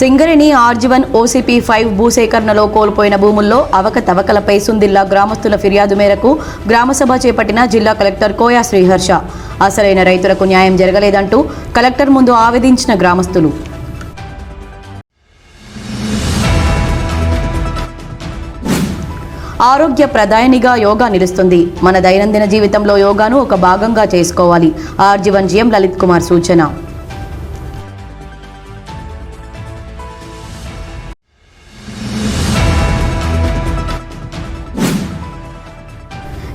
Singareni RG one OCP5 భూసేకరణలో కోల్పోయిన భూముల్లో అవకతవకలపై సుందిల్లా గ్రామస్తుల ఫిర్యాదు మేరకు గ్రామసభ చేపట్టిన జిల్లా కలెక్టర్ కోయా శ్రీహర్ష. అసలైన రైతులకు న్యాయం జరగలేదంటూ కలెక్టర్ ముందు ఆవేదించిన గ్రామస్తులు. ఆరోగ్య ప్రదాయనిగా యోగా నిలుస్తుంది. మన దైనందిన జీవితంలో యోగాను ఒక భాగంగా చేసుకోవాలి. ఆర్జీవన్ GM లలిత్ కుమార్ సూచన.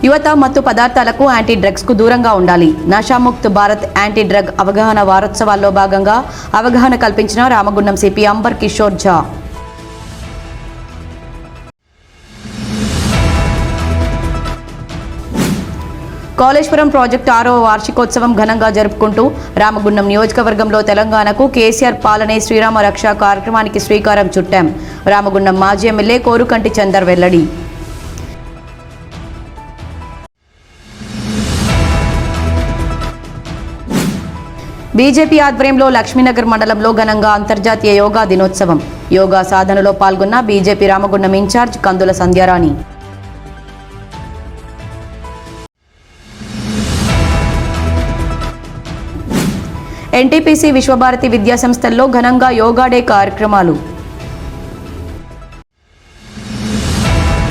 యువత మత్తు పదార్థాలకు యాంటీ డ్రగ్స్ కు దూరంగా ఉండాలి. నషాముక్త్ భారత్ యాంటీ డ్రగ్ అవగాహన వారోత్సవాల్లో భాగంగా అవగాహన కల్పించిన రామగుండం సిపి అంబర్ కిషోర్ ఝా. కాళేశ్వరం ప్రాజెక్టు 6వ వార్షికోత్సవం ఘనంగా జరుపుకుంటూ రామగుండం నియోజకవర్గంలో తెలంగాణకు కేసీఆర్ పాలనే శ్రీరామ రక్ష కార్యక్రమానికి శ్రీకారం చుట్టాం. రామగుండం మాజీ ఎమ్మెల్యే కోరుకంటి చందర్ వెల్లడి. బీజేపీ ఆధ్వర్యంలో లక్ష్మీనగర్ మండలంలో ఘనంగా అంతర్జాతీయ యోగా దినోత్సవం. యోగా సాధనలో పాల్గొన్న బీజేపీ రామగుండం ఇన్ఛార్జ్ కందుల సంధ్యారాణి. NTPC విశ్వభారతి విద్యాసంస్థల్లో ఘనంగా యోగా డే కార్యక్రమాలు.